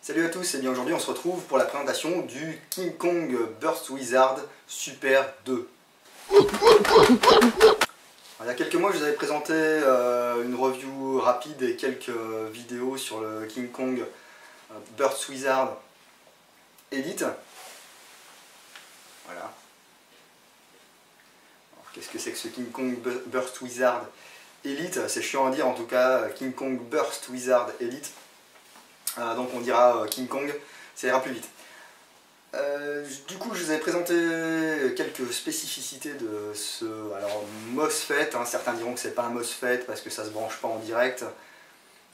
Salut à tous, et bien aujourd'hui on se retrouve pour la présentation du King Kong Burst Wizard Super 2. Alors, il y a quelques mois je vous avais présenté une review rapide et quelques vidéos sur le King Kong Burst Wizard Elite. Voilà. Qu'est-ce que c'est que ce King Kong Burst Wizard Elite? C'est chiant à dire, en tout cas King Kong Burst Wizard Elite. Donc on dira King Kong, ça ira plus vite. Du coup, je vous ai présenté quelques spécificités de ce MOSFET. Certains diront que c'est pas un MOSFET parce que ça se branche pas en direct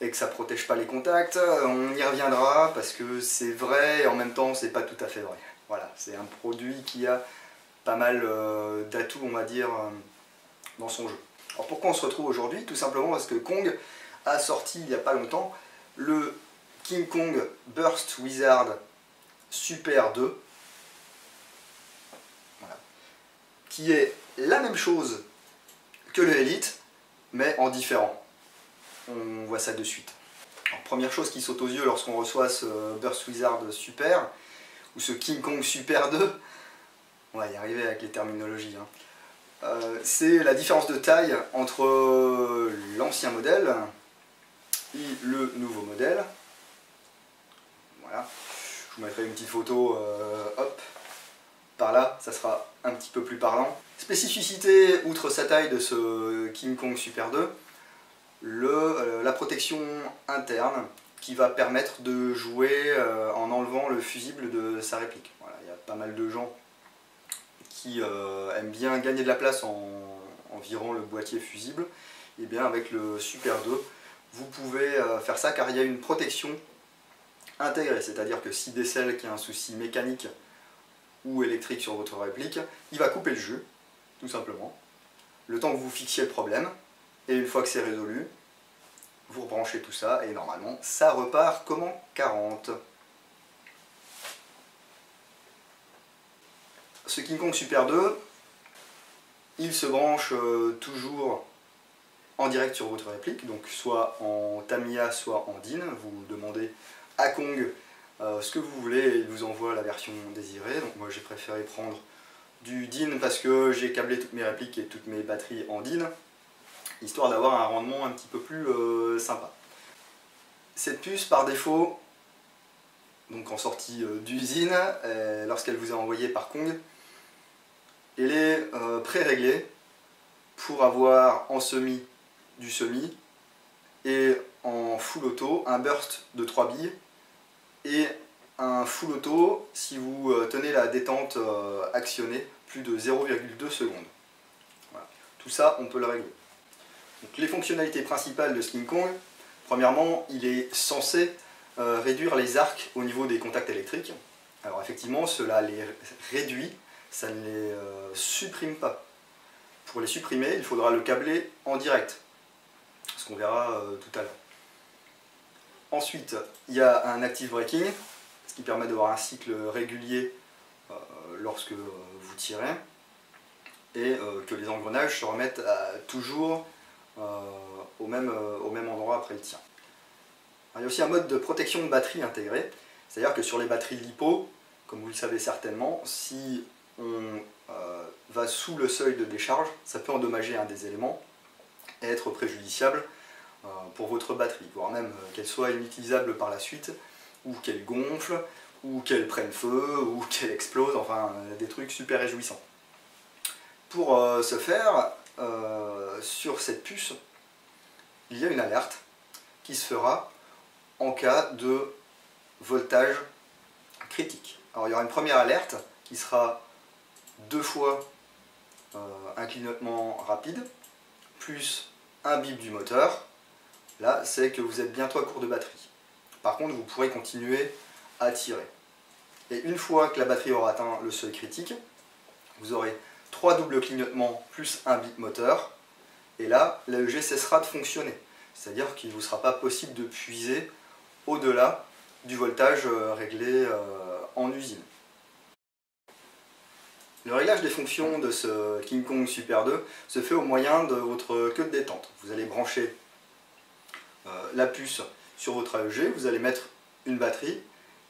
et que ça protège pas les contacts. On y reviendra parce que c'est vrai et en même temps c'est pas tout à fait vrai. Voilà, c'est un produit qui a pas mal d'atouts, on va dire, dans son jeu. Alors pourquoi on se retrouve aujourd'hui? Tout simplement parce que Kong a sorti il n'y a pas longtemps le King Kong Burst Wizard Super 2, voilà, qui est la même chose que le Elite, mais en différent. On voit ça de suite. Alors, première chose qui saute aux yeux lorsqu'on reçoit ce Burst Wizard Super, ou ce King Kong Super 2, on va y arriver avec les terminologies, c'est la différence de taille entre l'ancien modèle et le nouveau modèle. Voilà. Je vous mettrai une petite photo, hop, par là, ça sera un petit peu plus parlant. Spécificité, outre sa taille de ce King Kong Super 2, la protection interne qui va permettre de jouer en enlevant le fusible de sa réplique. Voilà, il y a pas mal de gens qui aiment bien gagner de la place en virant le boîtier fusible. Et bien avec le Super 2, vous pouvez faire ça car il y a une protection intégré, c'est-à-dire que s'il décèle qu'il y a un souci mécanique ou électrique sur votre réplique, il va couper le jeu, tout simplement, le temps que vous fixiez le problème, et une fois que c'est résolu, vous rebranchez tout ça, et normalement, ça repart comme en 40. Ce King Kong Super 2, il se branche toujours en direct sur votre réplique, donc soit en Tamiya, soit en DIN, vous demandez à Kong ce que vous voulez et il vous envoie la version désirée. Donc moi j'ai préféré prendre du DIN parce que j'ai câblé toutes mes répliques et toutes mes batteries en DIN, histoire d'avoir un rendement un petit peu plus sympa. Cette puce par défaut, donc en sortie d'usine, lorsqu'elle vous est envoyée par Kong, elle est pré-réglée pour avoir en semi du semi et en full auto un burst de 3 billes et un full auto si vous tenez la détente actionnée plus de 0,2 secondes. Voilà. Tout ça on peut le régler. Donc, les fonctionnalités principales de ce King Kong, premièrement il est censé réduire les arcs au niveau des contacts électriques. Alors effectivement cela les réduit, ça ne les supprime pas. Pour les supprimer il faudra le câbler en direct, ce qu'on verra tout à l'heure. Ensuite, il y a un active braking, ce qui permet d'avoir un cycle régulier lorsque vous tirez, et que les engrenages se remettent toujours au même endroit après le tir. Alors, il y a aussi un mode de protection de batterie intégré, c'est-à-dire que sur les batteries LiPo, comme vous le savez certainement, si on va sous le seuil de décharge, ça peut endommager un des éléments et être préjudiciable pour votre batterie, voire même qu'elle soit inutilisable par la suite, ou qu'elle gonfle, ou qu'elle prenne feu, ou qu'elle explose, enfin des trucs super réjouissants. Pour ce faire, sur cette puce, il y a une alerte qui se fera en cas de voltage critique. Alors il y aura une première alerte qui sera 2 fois un clignotement rapide, plus un bip du moteur. Là, c'est que vous êtes bientôt à court de batterie. Par contre, vous pourrez continuer à tirer. Et une fois que la batterie aura atteint le seuil critique, vous aurez 3 doubles clignotements plus un bip moteur. Et là, l'AEG cessera de fonctionner. C'est-à-dire qu'il ne vous sera pas possible de puiser au-delà du voltage réglé en usine. Le réglage des fonctions de ce King Kong Super 2 se fait au moyen de votre queue de détente. Vous allez brancher la puce sur votre AEG, vous allez mettre une batterie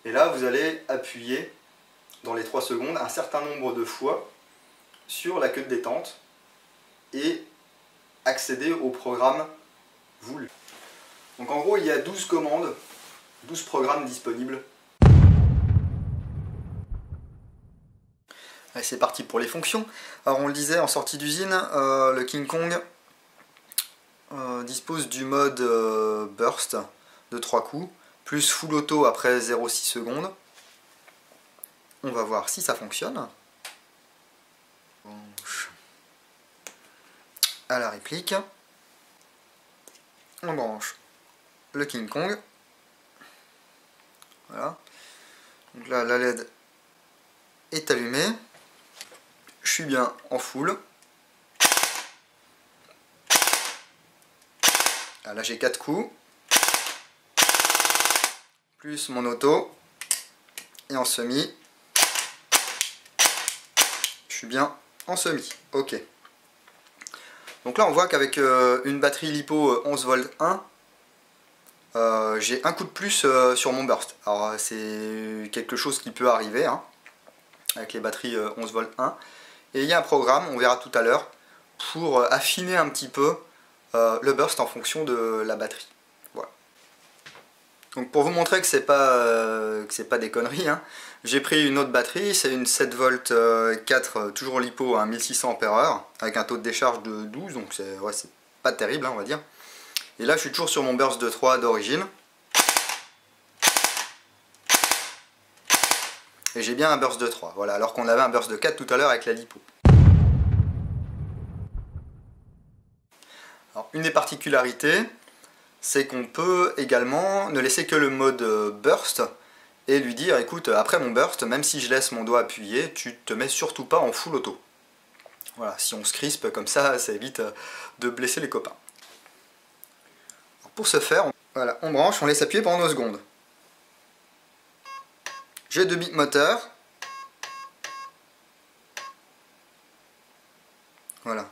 Et là, vous allez appuyer dans les 3 secondes un certain nombre de fois sur la queue de détente et accéder au programme voulu. Donc en gros, il y a 12 commandes, 12 programmes disponibles. Allez, c'est parti pour les fonctions. Alors on le disait en sortie d'usine, le King Kong dispose du mode burst de 3 coups, plus full auto après 0,6 secondes. On va voir si ça fonctionne. Branche à la réplique. On branche le King Kong. Voilà. Donc là, la LED est allumée. Je suis bien en full. Ah, là, j'ai 4 coups. Plus mon auto. Et en semi. Je suis bien en semi. Ok. Donc là, on voit qu'avec une batterie LiPo 11 volts 1, j'ai un coup de plus sur mon burst. Alors c'est quelque chose qui peut arriver hein, avec les batteries 11 volts 1. Et il y a un programme, on verra tout à l'heure, pour affiner un petit peu le burst en fonction de la batterie. Voilà. Donc pour vous montrer que c'est pas des conneries, hein, j'ai pris une autre batterie, c'est une 7 volts 4 toujours LiPo à 1600 Ah avec un taux de décharge de 12, donc c'est pas terrible hein, on va dire. Et là je suis toujours sur mon burst de 3 d'origine. Et j'ai bien un burst de 3, voilà, alors qu'on avait un burst de 4 tout à l'heure avec la LiPo. Alors, une des particularités, c'est qu'on peut également ne laisser que le mode burst et lui dire écoute, après mon burst, même si je laisse mon doigt appuyé, tu te mets surtout pas en full auto. Voilà, si on se crispe comme ça évite de blesser les copains. Alors, pour ce faire, voilà, on branche, on laisse appuyer pendant 2 secondes. J'ai 2 bits moteurs. Voilà.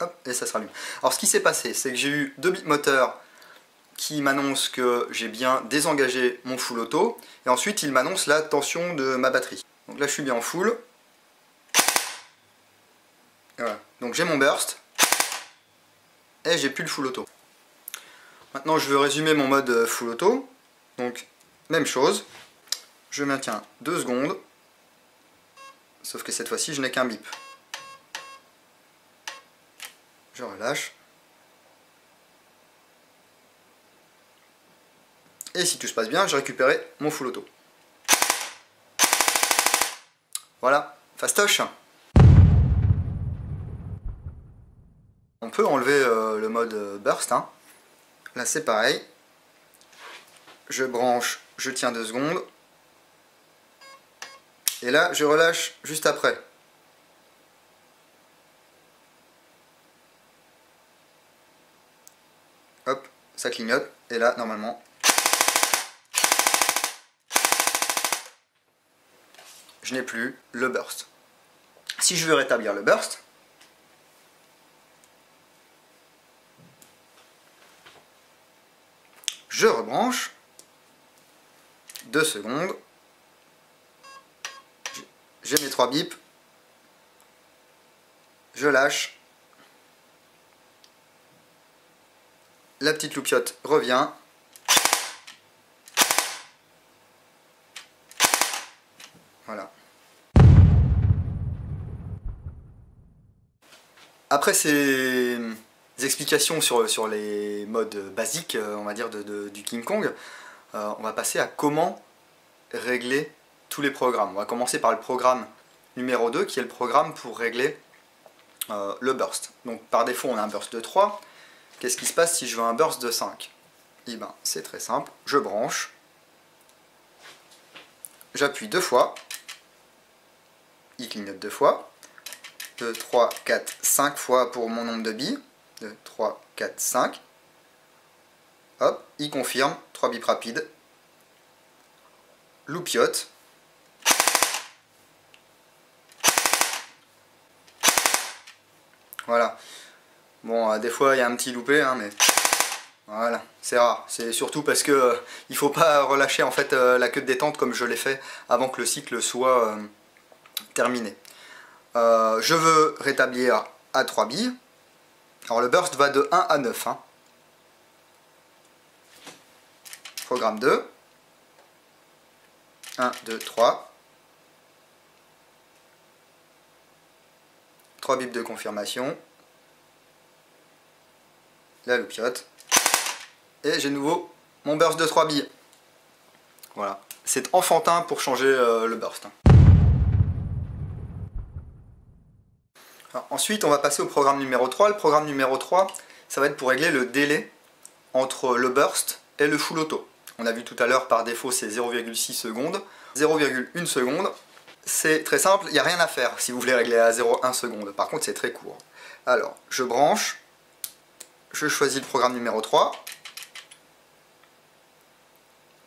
Hop, et ça se rallume. Alors ce qui s'est passé, c'est que j'ai eu 2 bits moteurs qui m'annoncent que j'ai bien désengagé mon full auto, et ensuite il m'annonce la tension de ma batterie. Donc là je suis bien en full. Et voilà. Donc j'ai mon burst, et j'ai plus le full auto. Maintenant je veux résumer mon mode full auto. Donc même chose, je maintiens 2 secondes, sauf que cette fois-ci je n'ai qu'un bip. Je relâche. Et si tout se passe bien, j'ai récupéré mon full auto. Voilà, fastoche. On peut enlever le mode burst. Hein. Là c'est pareil. Je branche, je tiens 2 secondes. Et là je relâche juste après. Hop, ça clignote. Et là normalement... je n'ai plus le burst. Si je veux rétablir le burst, je rebranche, 2 secondes, j'ai mes 3 bips, je lâche, la petite loupiote revient, voilà. Après ces explications sur les modes basiques, on va dire, du King Kong, on va passer à comment régler tous les programmes. On va commencer par le programme numéro 2, qui est le programme pour régler le burst. Donc par défaut, on a un burst de 3. Qu'est-ce qui se passe si je veux un burst de 5? Eh bien, c'est très simple. Je branche, j'appuie 2 fois, il clignote 2 fois. 2, 3, 4, 5 fois pour mon nombre de billes. 2, 3, 4, 5. Hop, il confirme. 3 bips rapides. Loupiote. Voilà. Bon, des fois il y a un petit loupé, hein, mais voilà, c'est rare. C'est surtout parce que il faut pas relâcher en fait la queue de détente comme je l'ai fait avant que le cycle soit terminé. Je veux rétablir à 3 billes. Alors le burst va de 1 à 9. Hein. Programme 2. 1, 2, 3. 3 bips de confirmation. La loupiote. Et j'ai de nouveau mon burst de 3 billes. Voilà. C'est enfantin pour changer le burst. Alors, ensuite, on va passer au programme numéro 3. Le programme numéro 3, ça va être pour régler le délai entre le burst et le full auto. On a vu tout à l'heure, par défaut, c'est 0,6 secondes. 0,1 seconde, c'est très simple, il n'y a rien à faire si vous voulez régler à 0,1 seconde. Par contre, c'est très court. Alors, je branche, je choisis le programme numéro 3.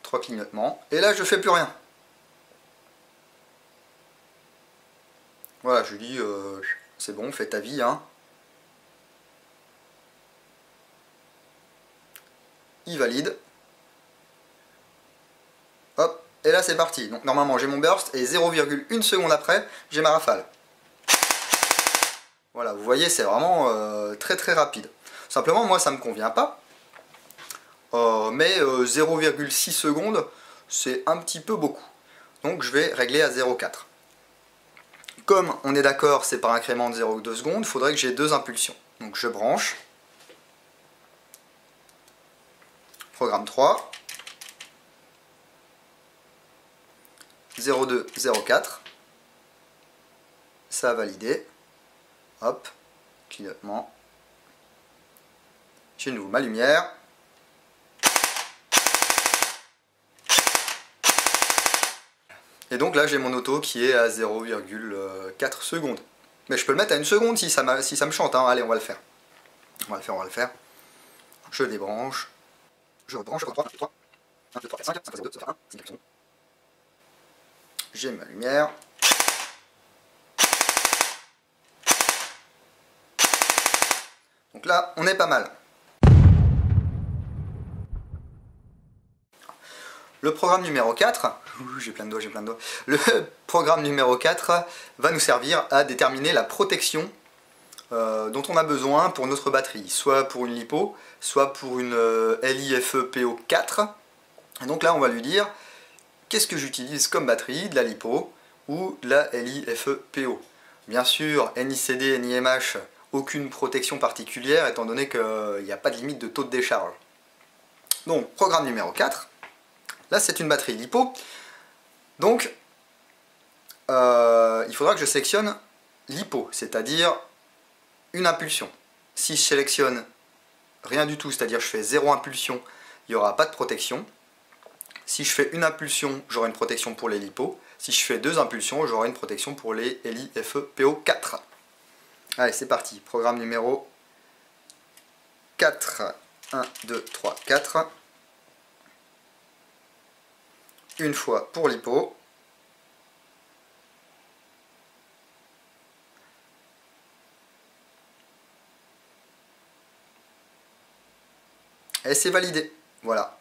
3 clignotements, et là, je fais plus rien. Voilà, je lui dis, c'est bon, fais ta vie, hein. Il valide. Hop, et là c'est parti. Donc normalement j'ai mon burst et 0,1 seconde après, j'ai ma rafale. Voilà, vous voyez, c'est vraiment très très rapide. Simplement, moi ça me convient pas. Mais 0,6 secondes, c'est un petit peu beaucoup. Donc je vais régler à 0,4. Comme on est d'accord, c'est par incrément de 0,2 secondes, il faudrait que j'ai 2 impulsions. Donc je branche. Programme 3. 0,2, 0,4. Ça a validé. Hop, clignotement. J'ai de nouveau ma lumière. Et donc là j'ai mon auto qui est à 0,4 secondes. Mais je peux le mettre à 1 seconde si ça me chante. Hein. Allez, on va le faire. On va le faire. Je débranche. Je rebranche. 3, 1, 2, 3. 1, 2, 3, 4, 5. 5, 2, ça fait 1. J'ai ma lumière. Donc là, on est pas mal. Le programme numéro 4, j'ai plein de doigts, le programme numéro 4 va nous servir à déterminer la protection dont on a besoin pour notre batterie, soit pour une LiPo, soit pour une LiFePO4. Et donc là, on va lui dire, qu'est-ce que j'utilise comme batterie, de la LiPo ou de la LiFePO. Bien sûr, NiCd, NiMH, aucune protection particulière, étant donné qu'il n'y a pas de limite de taux de décharge. Donc, programme numéro 4. Là, c'est une batterie LiPo. Donc, il faudra que je sélectionne LiPo, c'est-à-dire une impulsion. Si je sélectionne rien du tout, c'est-à-dire je fais 0 impulsion, il n'y aura pas de protection. Si je fais une impulsion, j'aurai une protection pour les LiPo. Si je fais 2 impulsions, j'aurai une protection pour les LiFePO4. Allez, c'est parti. Programme numéro 4. 1, 2, 3, 4. Une fois pour LiPo. Et c'est validé. Voilà.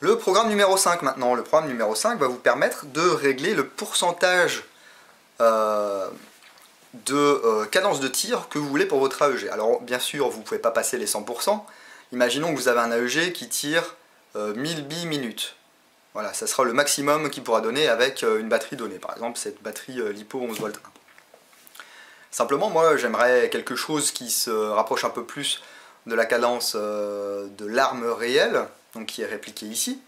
Le programme numéro 5 maintenant. Le programme numéro 5 va vous permettre de régler le pourcentage de cadence de tir que vous voulez pour votre AEG. Alors bien sûr, vous ne pouvez pas passer les 100%. Imaginons que vous avez un AEG qui tire 1000 billes minutes. Voilà, ça sera le maximum qu'il pourra donner avec une batterie donnée. Par exemple, cette batterie LiPo 11 v 1. Simplement, moi, j'aimerais quelque chose qui se rapproche un peu plus de la cadence de l'arme réelle, donc qui est répliquée ici,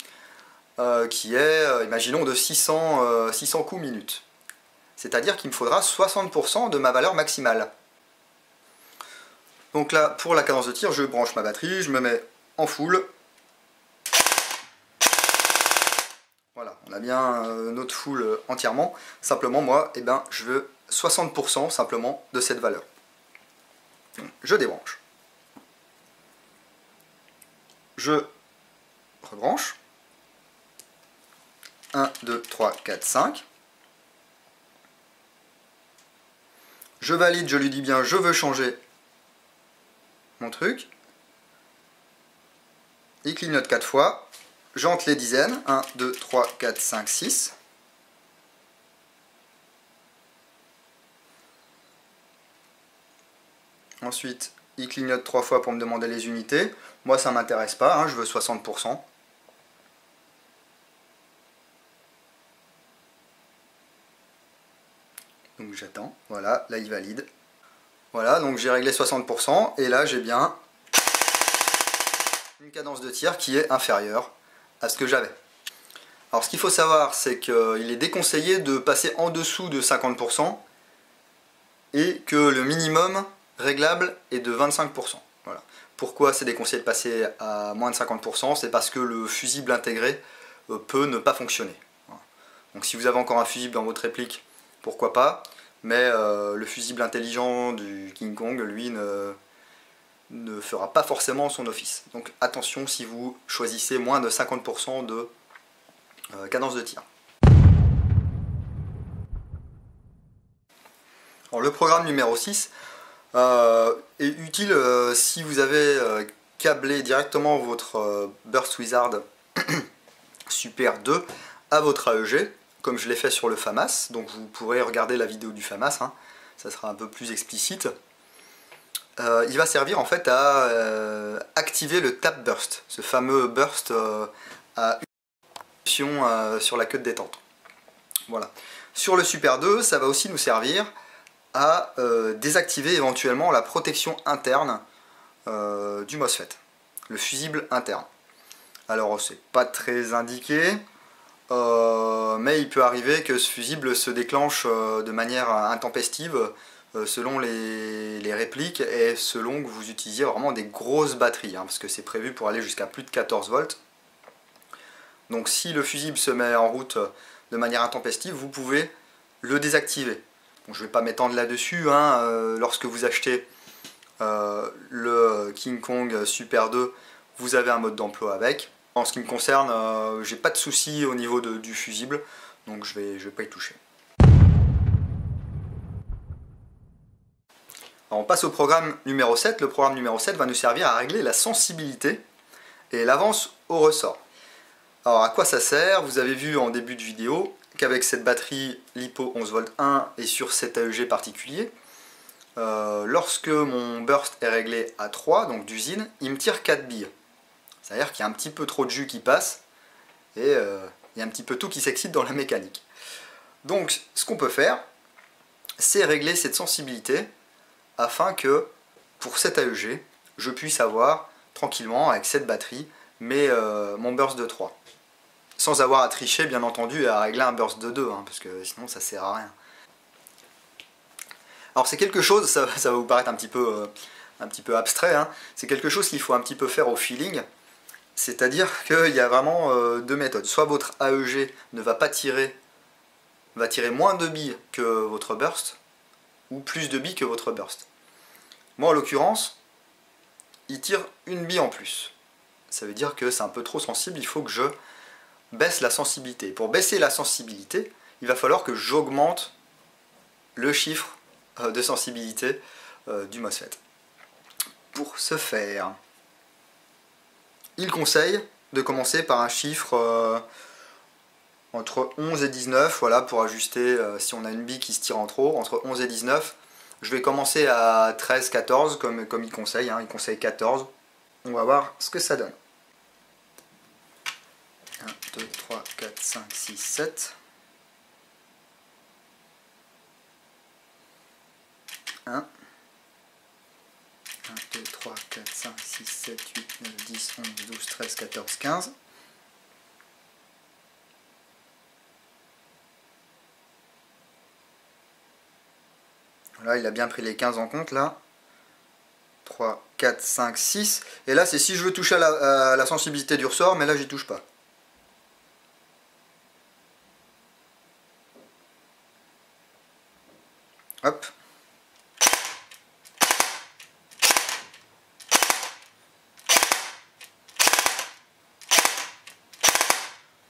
qui est, imaginons, de 600 coups minutes. C'est-à-dire qu'il me faudra 60% de ma valeur maximale. Donc là, pour la cadence de tir, je branche ma batterie, je me mets en full. Voilà, on a bien notre full entièrement. Simplement, moi, eh ben, je veux 60% simplement de cette valeur. Donc, je débranche. Je rebranche. 1, 2, 3, 4, 5. Je valide, je lui dis bien, je veux changer mon truc. Il clignote 4 fois. J'entre les dizaines. 1, 2, 3, 4, 5, 6. Ensuite, il clignote 3 fois pour me demander les unités. Moi, ça ne m'intéresse pas, hein, je veux 60%. Donc j'attends, voilà, là il valide. Voilà, donc j'ai réglé 60%, et là j'ai bien une cadence de tir qui est inférieure à ce que j'avais. Alors ce qu'il faut savoir, c'est qu'il est déconseillé de passer en dessous de 50%, et que le minimum réglable est de 25%. Voilà. Pourquoi c'est déconseillé de passer à moins de 50%? C'est parce que le fusible intégré peut ne pas fonctionner. Voilà. Donc si vous avez encore un fusible dans votre réplique, pourquoi pas, mais le fusible intelligent du King Kong, lui, ne fera pas forcément son office. Donc attention si vous choisissez moins de 50% de cadence de tir. Alors, le programme numéro 6 est utile si vous avez câblé directement votre Burst Wizard Super 2 à votre AEG, comme je l'ai fait sur le FAMAS. Donc vous pourrez regarder la vidéo du FAMAS, hein, ça sera un peu plus explicite. Il va servir en fait à activer le Tap Burst, ce fameux burst à une option sur la queue de détente. Voilà. Sur le Super 2, ça va aussi nous servir à désactiver éventuellement la protection interne du MOSFET, le fusible interne. Alors c'est pas très indiqué, mais il peut arriver que ce fusible se déclenche de manière intempestive selon les répliques et selon que vous utilisiez vraiment des grosses batteries, hein, parce que c'est prévu pour aller jusqu'à plus de 14 volts. Donc si le fusible se met en route de manière intempestive, vous pouvez le désactiver. Bon, je ne vais pas m'étendre là-dessus, hein, lorsque vous achetez le King Kong Super 2, vous avez un mode d'emploi avec. En ce qui me concerne, j'ai pas de soucis au niveau du fusible, donc je vais pas y toucher. Alors on passe au programme numéro 7. Le programme numéro 7 va nous servir à régler la sensibilité et l'avance au ressort. Alors à quoi ça sert? Vous avez vu en début de vidéo qu'avec cette batterie LiPo 11V1 et sur cet AEG particulier, lorsque mon burst est réglé à 3, donc d'usine, il me tire 4 billes. C'est-à-dire qu'il y a un petit peu trop de jus qui passe et il y a un petit peu tout qui s'excite dans la mécanique. Donc ce qu'on peut faire, c'est régler cette sensibilité afin que pour cet AEG, je puisse avoir tranquillement avec cette batterie mon burst de 3. Sans avoir à tricher bien entendu et à régler un burst de 2, hein, parce que sinon ça sert à rien. Alors c'est quelque chose, ça va vous paraître un petit peu abstrait, hein, c'est quelque chose qu'il faut un petit peu faire au feeling, c'est-à-dire qu'il y a vraiment deux méthodes. Soit votre AEG ne va pas tirer, va tirer moins de billes que votre burst, ou plus de billes que votre burst. Moi en l'occurrence, il tire une bille en plus. Ça veut dire que c'est un peu trop sensible, il faut que je baisse la sensibilité. Pour baisser la sensibilité, il va falloir que j'augmente le chiffre de sensibilité du MOSFET. Pour ce faire, il conseille de commencer par un chiffre entre 11 et 19, voilà, pour ajuster si on a une bille qui se tire en trop, entre 11 et 19. Je vais commencer à 13, 14, comme il conseille, hein, il conseille 14. On va voir ce que ça donne. 1, 2, 3, 4, 5, 6, 7. 1. 1, 2, 3, 4, 5, 6, 7, 8, 9, 10, 11, 12, 13, 14, 15. Voilà, il a bien pris les 15 en compte là. 3, 4, 5, 6. Et là, c'est si je veux toucher à la sensibilité du ressort, mais là, j'y touche pas. Hop.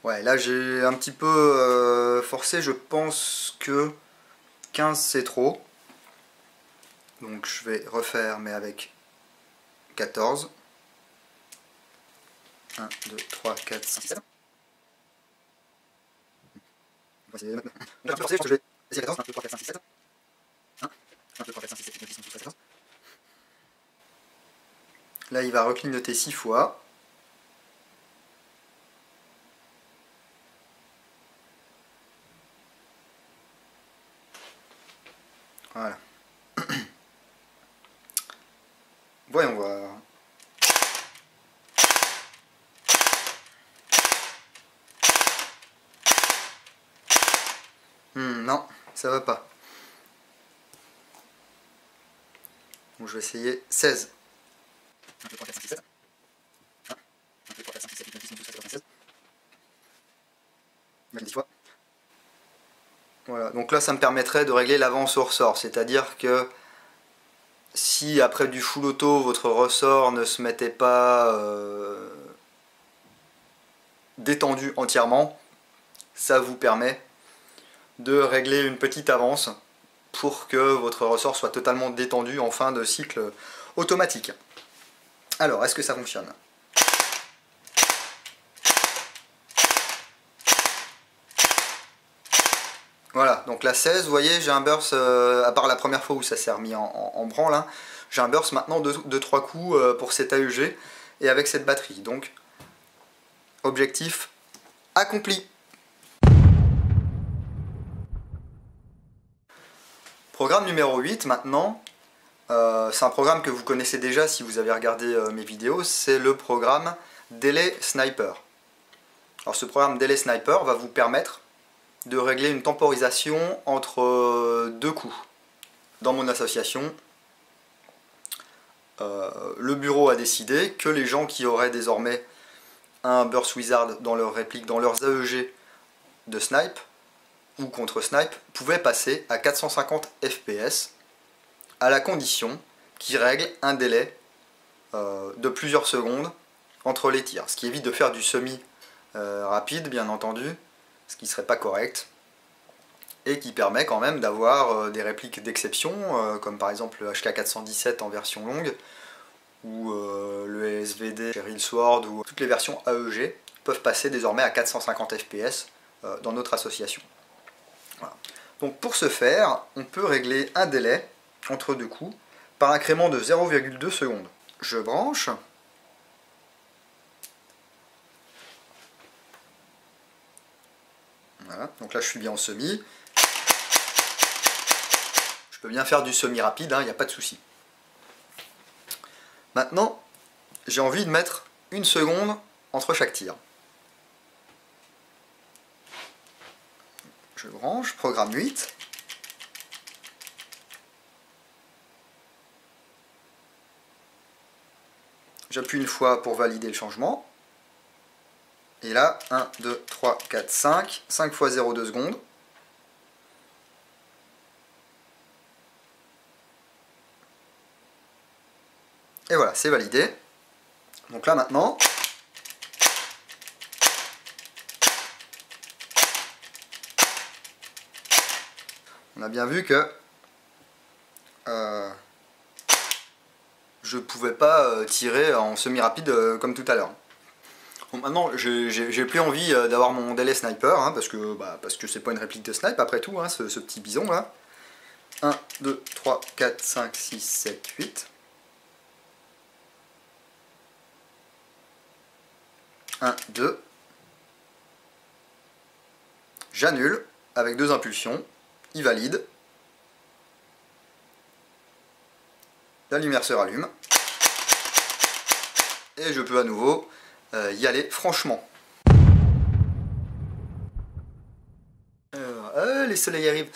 Ouais, là j'ai un petit peu forcé, je pense que 15 c'est trop. Donc je vais refaire, mais avec 14. 1, 2, 3, 4, 5, 6, 7. On va essayer maintenant. Donc là, je pense que je vais essayer 14. 1, 2, 3, 4, 5, 6, 7. 1, 2, 3, 4, 5, 6, 7, 8, 9, 10, 11, 12, 13, 14. Là, il va reclignoter 6 fois. Voilà. Voyons voir. Non, ça va pas. Donc je vais essayer 16. 1, 2, 3, 4, 5, 6, 7. 1, 2, 3, 4, 5, 6, 7, 8, 9, 10, 11, 12, 13, 14, 15. Même 10 fois. Voilà, donc là ça me permettrait de régler l'avance au ressort, c'est-à-dire que si après du full auto votre ressort ne se mettait pas détendu entièrement, ça vous permet de régler une petite avance pour que votre ressort soit totalement détendu en fin de cycle automatique. Alors, est-ce que ça fonctionne ? Voilà, donc la 16, vous voyez, j'ai un burst, à part la première fois où ça s'est remis en branle, hein, j'ai un burst maintenant de 3 coups pour cet AEG et avec cette batterie. Donc, objectif accompli. Programme numéro 8 maintenant, c'est un programme que vous connaissez déjà si vous avez regardé mes vidéos, c'est le programme Delay Sniper. Alors ce programme Delay Sniper va vous permettre de régler une temporisation entre deux coups. Dans mon association, le bureau a décidé que les gens qui auraient désormais un Burst Wizard dans leur réplique, dans leurs AEG de snipe ou contre snipe, pouvaient passer à 450 fps à la condition qu'ils règlent un délai de plusieurs secondes entre les tirs, ce qui évite de faire du semi rapide bien entendu, ce qui ne serait pas correct, et qui permet quand même d'avoir des répliques d'exception, comme par exemple le HK417 en version longue, ou le SVD Cheryl Sword, ou toutes les versions AEG peuvent passer désormais à 450 fps dans notre association. Voilà. Donc pour ce faire, on peut régler un délai entre deux coups par incrément de 0,2 secondes. Je branche. Voilà, donc là je suis bien en semi. Je peux bien faire du semi rapide, il n'y a pas de souci. Maintenant, j'ai envie de mettre une seconde entre chaque tir. Je branche, programme 8. J'appuie une fois pour valider le changement. Et là, 1, 2, 3, 4, 5. 5 fois 0,2 secondes. Et voilà, c'est validé. Donc là maintenant, on a bien vu que je ne pouvais pas tirer en semi-rapide comme tout à l'heure. Bon, maintenant, j'ai plus envie d'avoir mon délai sniper, parce que c'est pas une réplique de snipe après tout, ce petit bison là. 1, 2, 3, 4, 5, 6, 7, 8. 1, 2. J'annule avec 2 impulsions. Il valide. La lumière se rallume. Et je peux à nouveau y aller franchement. Alors, les soleils arrivent.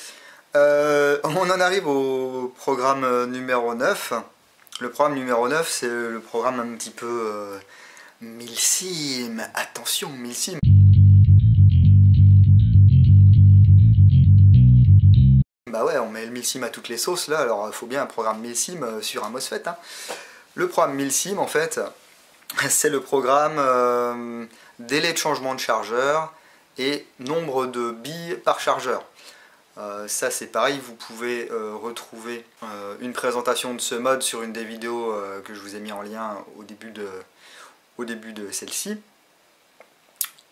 On en arrive au programme numéro 9. Le programme numéro 9, c'est le programme un petit peu milsim. Attention, milsim. Bah ouais, on met le milsim à toutes les sauces là, alors il faut bien un programme milsim sur un MOSFET. Le programme milsim, en fait, c'est le programme délai de changement de chargeur et nombre de billes par chargeur. Ça c'est pareil, vous pouvez retrouver une présentation de ce mode sur une des vidéos que je vous ai mis en lien au début de celle-ci,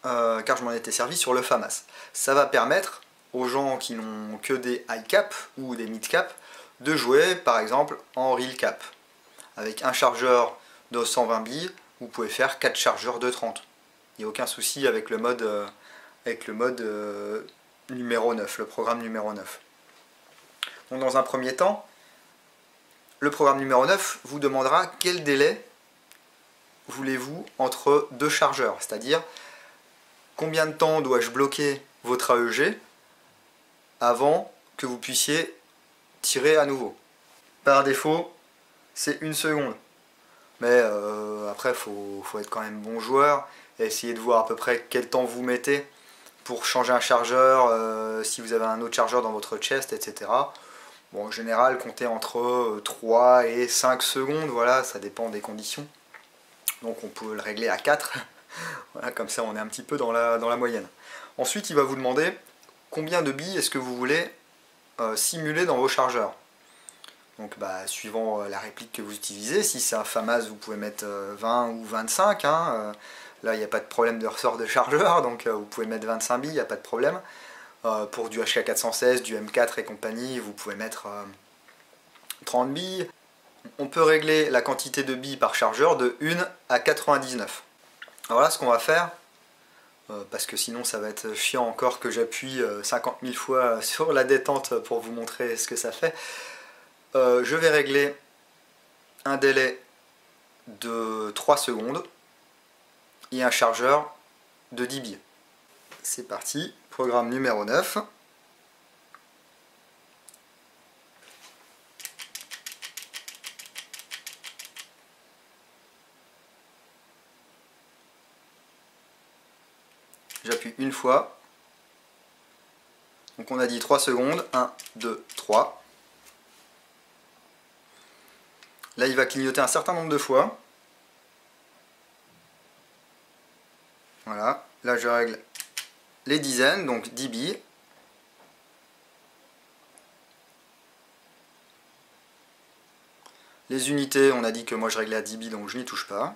car je m'en étais servi sur le FAMAS. Ça va permettre aux gens qui n'ont que des high cap ou des mid cap de jouer par exemple en real cap. Avec un chargeur de 120 billes, vous pouvez faire 4 chargeurs de 30. Il n'y a aucun souci avec le mode numéro 9, le programme numéro 9. Donc dans un premier temps, le programme numéro 9 vous demandera quel délai voulez-vous entre deux chargeurs, c'est-à-dire combien de temps dois-je bloquer votre AEG avant que vous puissiez tirer à nouveau. Par défaut, c'est 1 seconde. Mais après, il faut être quand même bon joueur et essayer de voir à peu près quel temps vous mettez pour changer un chargeur, si vous avez un autre chargeur dans votre chest, etc. Bon, en général, comptez entre 3 et 5 secondes, voilà, ça dépend des conditions. Donc on peut le régler à 4, voilà, comme ça on est un petit peu dans la moyenne. Ensuite, il va vous demander combien de billes est-ce que vous voulez simuler dans vos chargeurs. Donc suivant la réplique que vous utilisez, si c'est un FAMAS, vous pouvez mettre 20 ou 25, hein, là il n'y a pas de problème de ressort de chargeur, donc vous pouvez mettre 25 billes, il n'y a pas de problème. Pour du HK416, du M4 et compagnie, vous pouvez mettre 30 billes. On peut régler la quantité de billes par chargeur de 1 à 99. Alors là, ce qu'on va faire, parce que sinon ça va être chiant encore que j'appuie 50 000 fois sur la détente pour vous montrer ce que ça fait, je vais régler un délai de 3 secondes et un chargeur de 10 billes. C'est parti, programme numéro 9. J'appuie une fois. Donc on a dit 3 secondes. 1, 2, 3. Là il va clignoter un certain nombre de fois. Voilà. Là je règle les dizaines, donc 10 billes. Les unités, on a dit que moi je réglais à 10 billes, donc je n'y touche pas.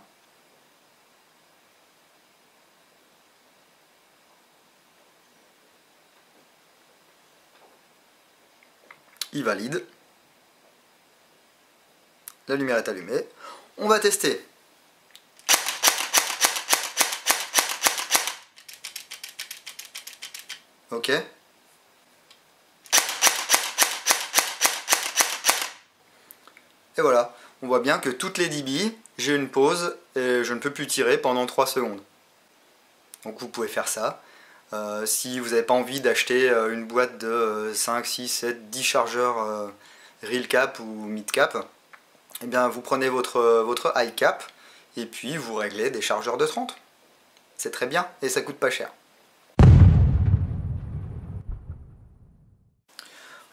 Il valide. La lumière est allumée. On va tester. Ok. Et voilà, on voit bien que toutes les 10 billes, j'ai une pause et je ne peux plus tirer pendant 3 secondes. Donc vous pouvez faire ça. Si vous n'avez pas envie d'acheter une boîte de 5, 6, 7, 10 chargeurs real cap ou mid cap, eh bien vous prenez votre high cap et puis vous réglez des chargeurs de 30. C'est très bien et ça coûte pas cher.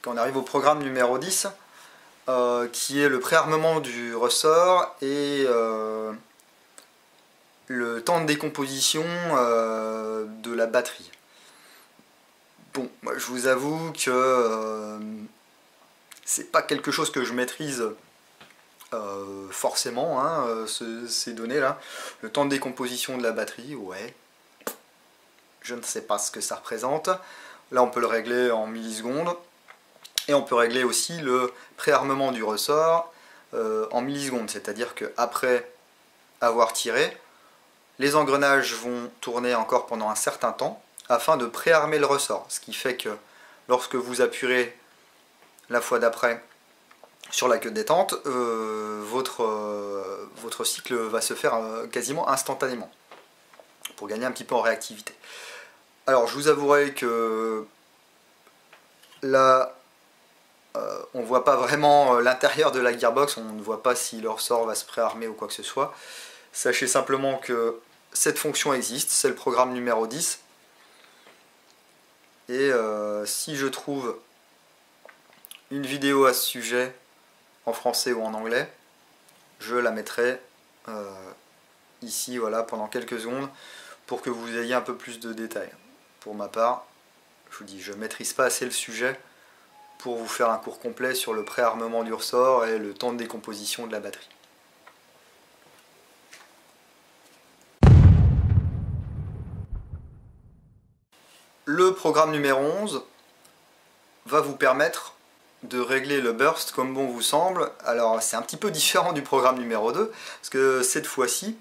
Quand on arrive au programme numéro 10, qui est le préarmement du ressort et le temps de décomposition de la batterie. Bon, moi, je vous avoue que c'est pas quelque chose que je maîtrise forcément, hein, ces données-là. Le temps de décomposition de la batterie, ouais, je ne sais pas ce que ça représente. Là, on peut le régler en millisecondes. Et on peut régler aussi le préarmement du ressort en millisecondes, c'est-à-dire qu'après avoir tiré, les engrenages vont tourner encore pendant un certain temps afin de préarmer le ressort. Ce qui fait que lorsque vous appuierez la fois d'après sur la queue de détente, votre cycle va se faire quasiment instantanément pour gagner un petit peu en réactivité. Alors je vous avouerai que là, on ne voit pas vraiment l'intérieur de la gearbox, on ne voit pas si le ressort va se préarmer ou quoi que ce soit. Sachez simplement que cette fonction existe, c'est le programme numéro 10. Et si je trouve une vidéo à ce sujet, en français ou en anglais, je la mettrai ici, voilà, pendant quelques secondes, pour que vous ayez un peu plus de détails. Pour ma part, Je vous dis, je ne maîtrise pas assez le sujet pour vous faire un cours complet sur le préarmement du ressort et le temps de décomposition de la batterie. Le programme numéro 11 va vous permettre de régler le burst comme bon vous semble. Alors c'est un petit peu différent du programme numéro 2, parce que cette fois-ci,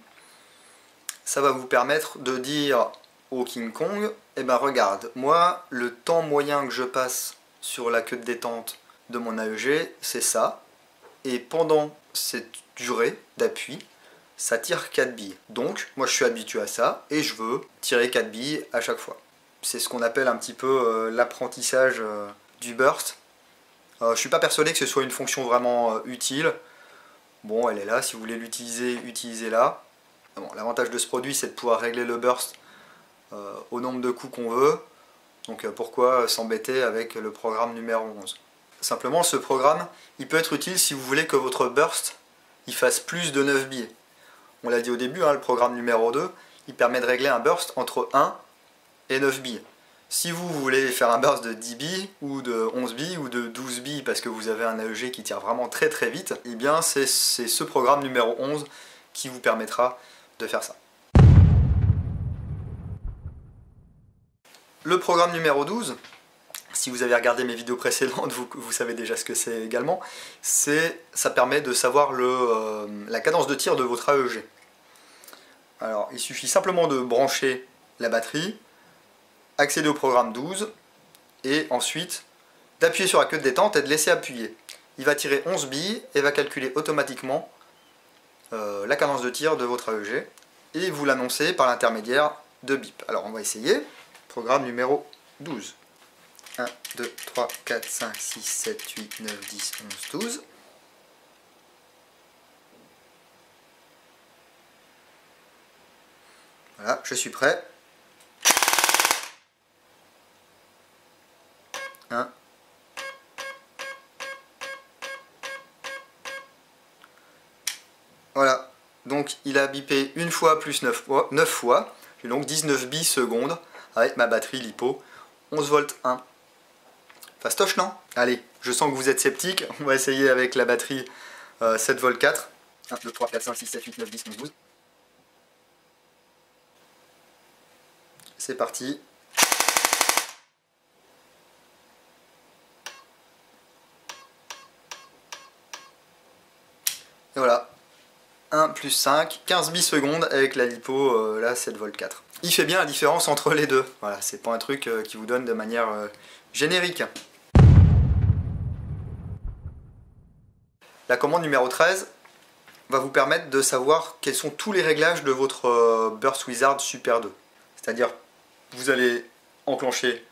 ça va vous permettre de dire au King Kong, eh ben regarde, moi le temps moyen que je passe sur la queue de détente de mon AEG, c'est ça, et pendant cette durée d'appui, ça tire 4 billes. Donc moi je suis habitué à ça, et je veux tirer 4 billes à chaque fois. C'est ce qu'on appelle un petit peu l'apprentissage du burst. Je ne suis pas persuadé que ce soit une fonction vraiment utile. Bon, elle est là, si vous voulez l'utiliser, utilisez-la. Bon, l'avantage de ce produit, c'est de pouvoir régler le burst au nombre de coups qu'on veut. Donc pourquoi s'embêter avec le programme numéro 11? Simplement, ce programme, il peut être utile si vous voulez que votre burst il fasse plus de 9 billes. On l'a dit au début, hein, le programme numéro 2, il permet de régler un burst entre 1 et 9 billes. Si vous voulez faire un burst de 10 billes, ou de 11 billes, ou de 12 billes, parce que vous avez un AEG qui tire vraiment très très vite, eh bien c'est ce programme numéro 11 qui vous permettra de faire ça. Le programme numéro 12, si vous avez regardé mes vidéos précédentes, vous savez déjà ce que c'est également, ça permet de savoir la cadence de tir de votre AEG. Alors il suffit simplement de brancher la batterie, accéder au programme 12 et ensuite d'appuyer sur la queue de détente et de laisser appuyer. Il va tirer 11 billes et va calculer automatiquement la cadence de tir de votre AEG et vous l'annoncer par l'intermédiaire de bip. Alors on va essayer. Programme numéro 12. 1, 2, 3, 4, 5, 6, 7, 8, 9, 10, 11, 12. Voilà, je suis prêt. 1. Voilà, donc il a bipé une fois plus 9 fois, j'ai donc 19 billes secondes avec ma batterie LiPo 11 volts 1. Fastoche, non? Allez, je sens que vous êtes sceptique, on va essayer avec la batterie 7 volts 4. 1, 2, 3, 4, 5, 6, 7, 8, 9, 10, 11, 12. C'est parti. Et voilà, 1 plus 5, 15 billes secondes avec la LiPo, là 7 volts 4. Il fait bien la différence entre les deux. Voilà, c'est pas un truc qui vous donne de manière générique. La commande numéro 13 va vous permettre de savoir quels sont tous les réglages de votre Burst Wizard Super 2. C'est-à-dire, vous allez enclencher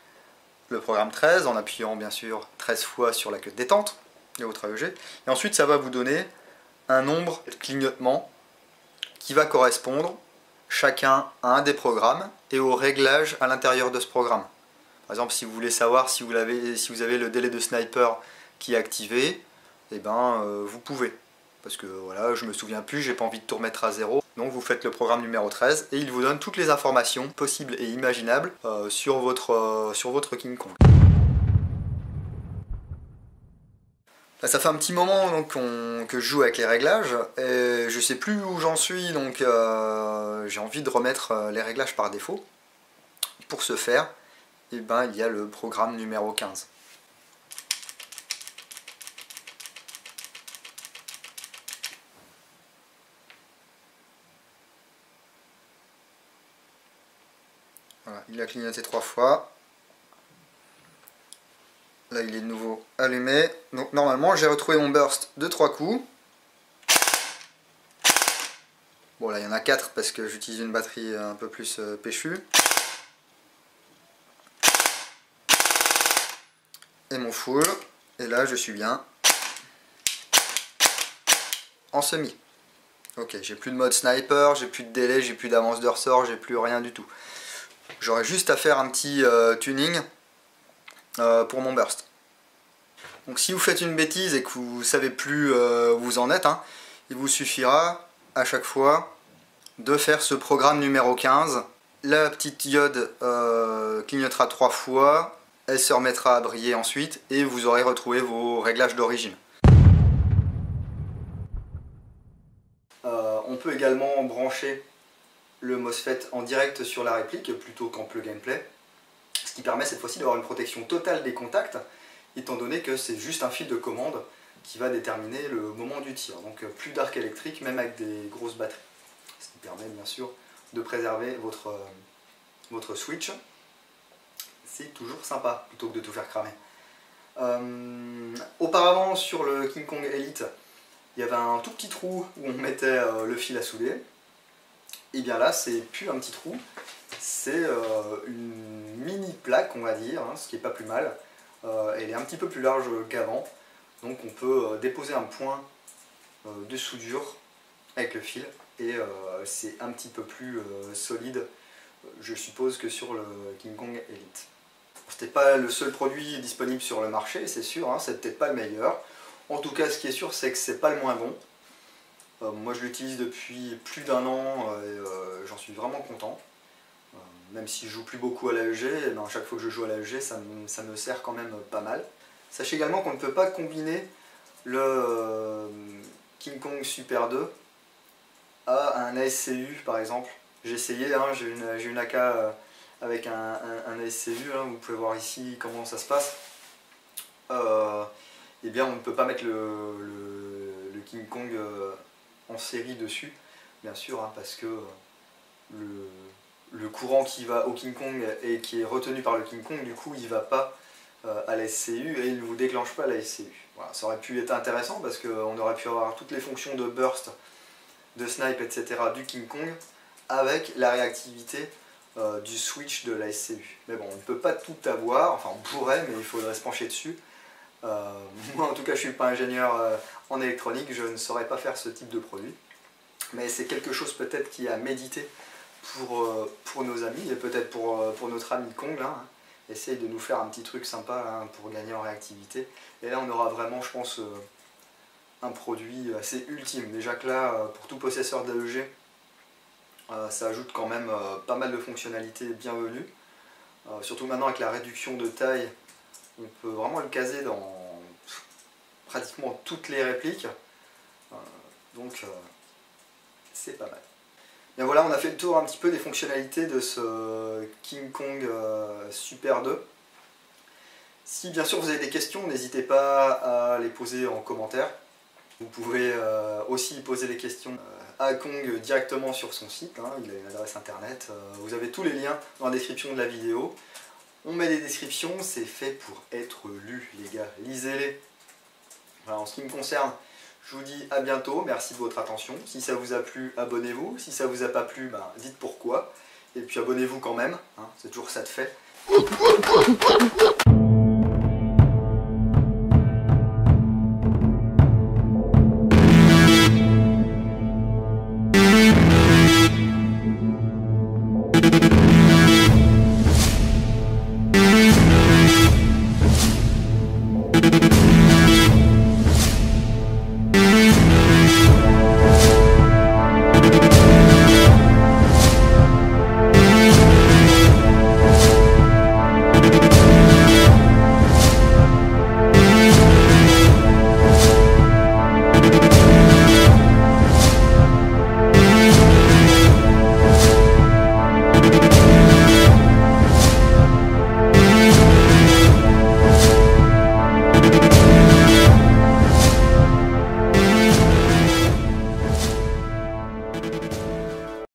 le programme 13 en appuyant bien sûr 13 fois sur la queue de détente de votre AEG. Et ensuite, ça va vous donner un nombre de clignotements qui va correspondre chacun à un des programmes et au réglage à l'intérieur de ce programme. Par exemple, si vous voulez savoir si vous avez le délai de sniper qui est activé, eh ben, vous pouvez. Parce que voilà, je me souviens plus, j'ai pas envie de tout remettre à zéro. Donc vous faites le programme numéro 13 et il vous donne toutes les informations possibles et imaginables sur votre King Kong. Ça fait un petit moment donc, que je joue avec les réglages et je sais plus où j'en suis, donc j'ai envie de remettre les réglages par défaut. Pour ce faire, eh ben, il y a le programme numéro 15. Voilà, il a clignoté 3 fois. Là, il est de nouveau allumé. Donc, normalement, j'ai retrouvé mon burst de 3 coups. Bon, là, il y en a 4 parce que j'utilise une batterie un peu plus péchue. Et mon full. Et là, je suis bien en semi. Ok, j'ai plus de mode sniper, j'ai plus de délai, j'ai plus d'avance de ressort, j'ai plus rien du tout. J'aurais juste à faire un petit tuning pour mon burst. Donc si vous faites une bêtise et que vous ne savez plus où vous en êtes, hein, il vous suffira à chaque fois de faire ce programme numéro 15. La petite diode clignotera 3 fois elle se remettra à briller ensuite et vous aurez retrouvé vos réglages d'origine. On peut également brancher le MOSFET en direct sur la réplique plutôt qu'en plug and play, ce qui permet cette fois-ci d'avoir une protection totale des contacts, étant donné que c'est juste un fil de commande qui va déterminer le moment du tir. Donc plus d'arc électrique, même avec des grosses batteries. Ce qui permet bien sûr de préserver votre switch. C'est toujours sympa, plutôt que de tout faire cramer. Auparavant, sur le King Kong Elite, il y avait un tout petit trou où on mettait le fil à souder. Et bien là, c'est plus un petit trou, c'est une mini plaque, on va dire, hein, ce qui est pas plus mal. Elle est un petit peu plus large qu'avant, donc on peut déposer un point de soudure avec le fil, et c'est un petit peu plus solide, je suppose, que sur le King Kong Elite. C'était pas le seul produit disponible sur le marché, c'est sûr, hein, c'est peut-être pas le meilleur. En tout cas, ce qui est sûr, c'est que c'est pas le moins bon. Moi je l'utilise depuis plus d'1 an et j'en suis vraiment content. Même si je joue plus beaucoup à l'AEG, à chaque fois que je joue à l'AEG, ça me sert quand même pas mal. Sachez également qu'on ne peut pas combiner le King Kong Super 2 à un ASCU par exemple. J'ai essayé, hein, j'ai une AK avec un ASCU, hein, vous pouvez voir ici comment ça se passe. Eh bien on ne peut pas mettre le King Kong en série dessus, bien sûr, hein, parce que le courant qui va au King Kong et qui est retenu par le King Kong, du coup il ne va pas à la SCU et il ne vous déclenche pas la SCU. Voilà, ça aurait pu être intéressant parce qu'on aurait pu avoir toutes les fonctions de burst, de snipe, etc. du King Kong avec la réactivité du switch de la SCU. Mais bon, on ne peut pas tout avoir, enfin on pourrait, mais il faudrait se pencher dessus. Moi en tout cas je ne suis pas ingénieur en électronique, je ne saurais pas faire ce type de produit, mais c'est quelque chose peut-être qui est à méditer pour nos amis et peut-être pour notre ami Kong là, hein. Essaye de nous faire un petit truc sympa hein, pour gagner en réactivité, et là on aura vraiment, je pense, un produit assez ultime. Déjà que là, pour tout possesseur d'AEG, ça ajoute quand même pas mal de fonctionnalités bienvenues, surtout maintenant avec la réduction de taille. On peut vraiment le caser dans pratiquement toutes les répliques, donc c'est pas mal. Bien voilà, on a fait le tour un petit peu des fonctionnalités de ce King Kong Super 2. Si bien sûr vous avez des questions, n'hésitez pas à les poser en commentaire. Vous pouvez aussi poser les questions à Kong directement sur son site, hein, il a une adresse internet. Vous avez tous les liens dans la description de la vidéo. On met des descriptions, c'est fait pour être lu, les gars, lisez-les. Voilà, en ce qui me concerne, je vous dis à bientôt, merci de votre attention. Si ça vous a plu, abonnez-vous. Si ça vous a pas plu, ben, dites pourquoi. Et puis abonnez-vous quand même, hein, c'est toujours ça de fait.